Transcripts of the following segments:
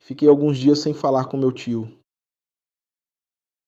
Fiquei alguns dias sem falar com meu tio.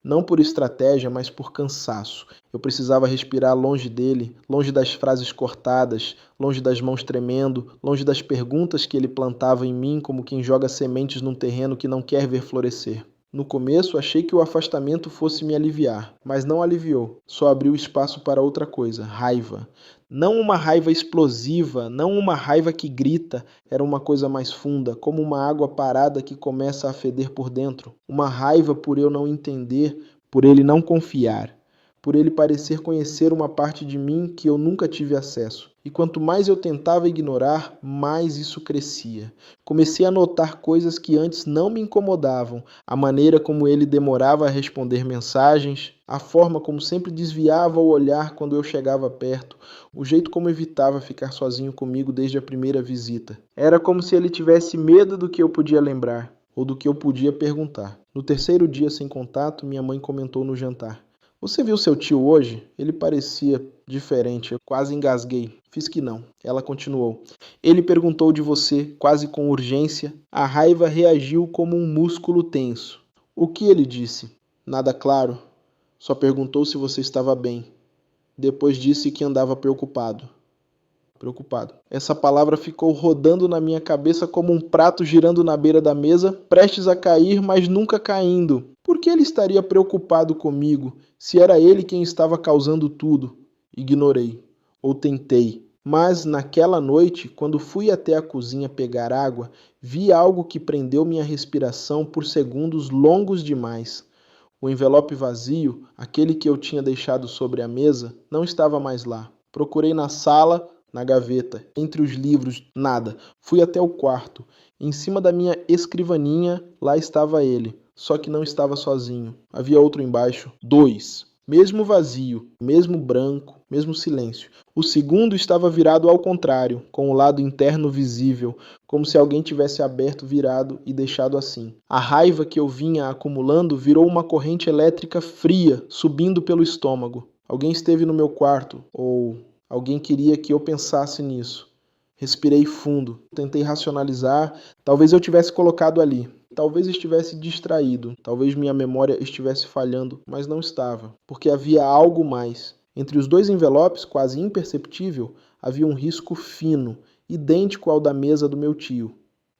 Não por estratégia, mas por cansaço. Eu precisava respirar longe dele, longe das frases cortadas, longe das mãos tremendo, longe das perguntas que ele plantava em mim como quem joga sementes num terreno que não quer ver florescer. No começo, achei que o afastamento fosse me aliviar, mas não aliviou. Só abriu espaço para outra coisa, raiva. Não uma raiva explosiva, não uma raiva que grita, era uma coisa mais funda, como uma água parada que começa a feder por dentro. Uma raiva por eu não entender, por ele não confiar, por ele parecer conhecer uma parte de mim que eu nunca tive acesso. E quanto mais eu tentava ignorar, mais isso crescia. Comecei a notar coisas que antes não me incomodavam, a maneira como ele demorava a responder mensagens, a forma como sempre desviava o olhar quando eu chegava perto, o jeito como evitava ficar sozinho comigo desde a primeira visita. Era como se ele tivesse medo do que eu podia lembrar, ou do que eu podia perguntar. No terceiro dia sem contato, minha mãe comentou no jantar: "Você viu seu tio hoje? Ele parecia diferente." Eu quase engasguei. Fiz que não. Ela continuou: "Ele perguntou de você, quase com urgência." A raiva reagiu como um músculo tenso. "O que ele disse?" "Nada claro. Só perguntou se você estava bem. Depois disse que andava preocupado." Preocupado. Essa palavra ficou rodando na minha cabeça como um prato girando na beira da mesa, prestes a cair, mas nunca caindo. Por que ele estaria preocupado comigo, se era ele quem estava causando tudo? Ignorei. Ou tentei. Mas naquela noite, quando fui até a cozinha pegar água, vi algo que prendeu minha respiração por segundos longos demais. O envelope vazio, aquele que eu tinha deixado sobre a mesa, não estava mais lá. Procurei na sala, na gaveta, entre os livros, nada. Fui até o quarto. Em cima da minha escrivaninha, lá estava ele. Só que não estava sozinho. Havia outro embaixo. 2. Mesmo vazio, mesmo branco, mesmo silêncio. O segundo estava virado ao contrário, com o lado interno visível, como se alguém tivesse aberto, virado e deixado assim. A raiva que eu vinha acumulando virou uma corrente elétrica fria, subindo pelo estômago. Alguém esteve no meu quarto, ou alguém queria que eu pensasse nisso. Respirei fundo, tentei racionalizar, talvez eu tivesse colocado ali. Talvez estivesse distraído, talvez minha memória estivesse falhando, mas não estava, porque havia algo mais. Entre os dois envelopes, quase imperceptível, havia um risco fino, idêntico ao da mesa do meu tio.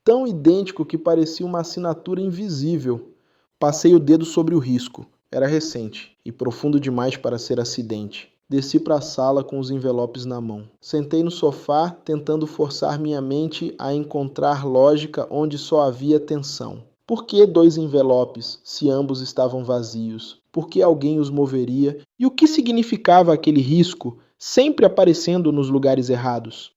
Tão idêntico que parecia uma assinatura invisível. Passei o dedo sobre o risco. Era recente e profundo demais para ser acidente. Desci para a sala com os envelopes na mão. Sentei no sofá, tentando forçar minha mente a encontrar lógica onde só havia tensão. Por que 2 envelopes, se ambos estavam vazios? Por que alguém os moveria? E o que significava aquele risco, sempre aparecendo nos lugares errados?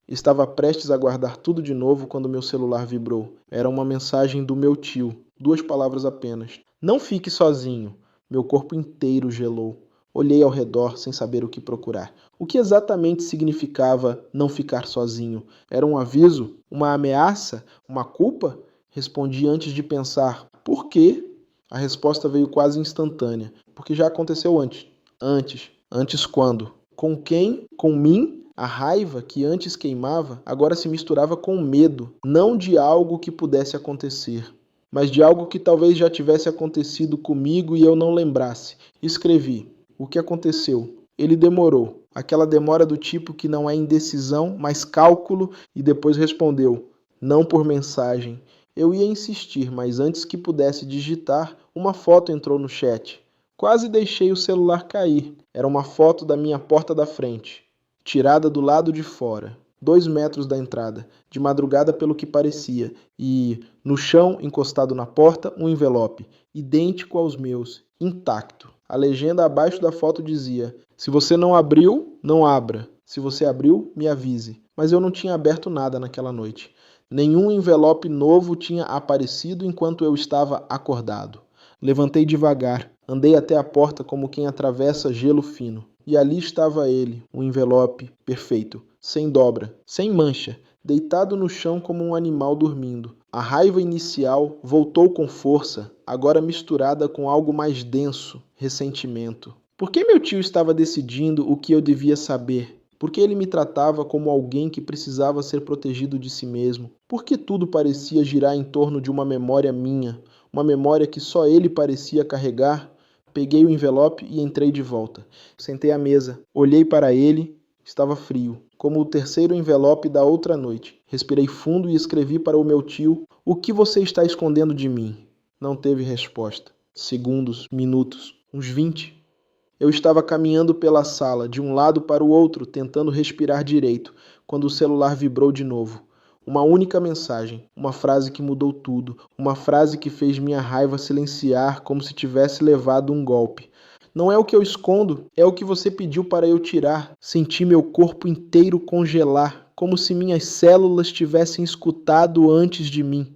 Estava prestes a guardar tudo de novo quando meu celular vibrou. Era uma mensagem do meu tio. 2 palavras apenas. "Não fique sozinho." Meu corpo inteiro gelou. Olhei ao redor sem saber o que procurar. O que exatamente significava não ficar sozinho? Era um aviso? Uma ameaça? Uma culpa? Respondi antes de pensar. Por quê? A resposta veio quase instantânea. Porque já aconteceu antes. Antes. Antes quando? Com quem? Com mim? A raiva que antes queimava agora se misturava com medo. Não de algo que pudesse acontecer, mas de algo que talvez já tivesse acontecido comigo e eu não lembrasse. Escrevi. O que aconteceu? Ele demorou. Aquela demora do tipo que não é indecisão, mas cálculo, e depois respondeu. Não por mensagem. Eu ia insistir, mas antes que pudesse digitar, uma foto entrou no chat. Quase deixei o celular cair. Era uma foto da minha porta da frente, tirada do lado de fora, 2 metros da entrada, de madrugada pelo que parecia, e, no chão, encostado na porta, um envelope, idêntico aos meus, intacto. A legenda abaixo da foto dizia: "Se você não abriu, não abra. Se você abriu, me avise." Mas eu não tinha aberto nada naquela noite. Nenhum envelope novo tinha aparecido enquanto eu estava acordado. Levantei devagar, andei até a porta como quem atravessa gelo fino. E ali estava ele, um envelope perfeito, sem dobra, sem mancha, deitado no chão como um animal dormindo. A raiva inicial voltou com força, agora misturada com algo mais denso, ressentimento. Por que meu tio estava decidindo o que eu devia saber? Por que ele me tratava como alguém que precisava ser protegido de si mesmo? Por que tudo parecia girar em torno de uma memória minha, uma memória que só ele parecia carregar? Peguei o envelope e entrei de volta. Sentei à mesa, olhei para ele, estava frio, como o terceiro envelope da outra noite. Respirei fundo e escrevi para o meu tio: "O que você está escondendo de mim?" Não teve resposta. Segundos, minutos, uns 20. Eu estava caminhando pela sala, de um lado para o outro, tentando respirar direito, quando o celular vibrou de novo. Uma única mensagem, uma frase que mudou tudo, uma frase que fez minha raiva silenciar como se tivesse levado um golpe. Não é o que eu escondo, é o que você pediu para eu tirar. Senti meu corpo inteiro congelar, como se minhas células tivessem escutado antes de mim.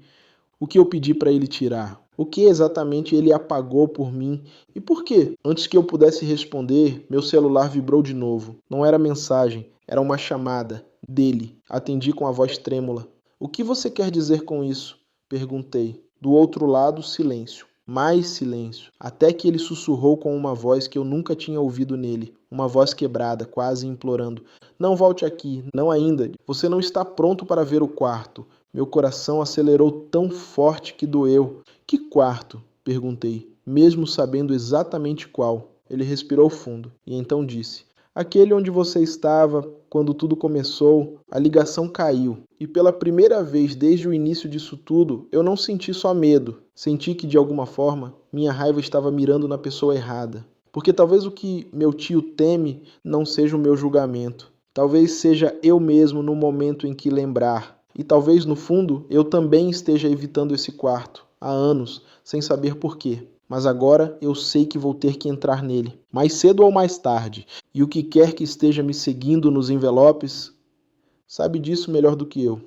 O que eu pedi para ele tirar? O que exatamente ele apagou por mim? E por quê? Antes que eu pudesse responder, meu celular vibrou de novo. Não era mensagem, era uma chamada dele. Atendi com a voz trêmula. "O que você quer dizer com isso?" Perguntei. Do outro lado, silêncio. Mais silêncio. Até que ele sussurrou com uma voz que eu nunca tinha ouvido nele. Uma voz quebrada, quase implorando. "Não volte aqui, não ainda. Você não está pronto para ver o quarto." Meu coração acelerou tão forte que doeu. "Que quarto?" perguntei, mesmo sabendo exatamente qual. Ele respirou fundo e então disse: "Aquele onde você estava quando tudo começou." A ligação caiu e pela primeira vez desde o início disso tudo, eu não senti só medo. Senti que de alguma forma minha raiva estava mirando na pessoa errada. Porque talvez o que meu tio teme não seja o meu julgamento. Talvez seja eu mesmo no momento em que lembrar. E talvez, no fundo, eu também esteja evitando esse quarto, há anos, sem saber por quê. Mas agora eu sei que vou ter que entrar nele, mais cedo ou mais tarde. E o que quer que esteja me seguindo nos envelopes, sabe disso melhor do que eu.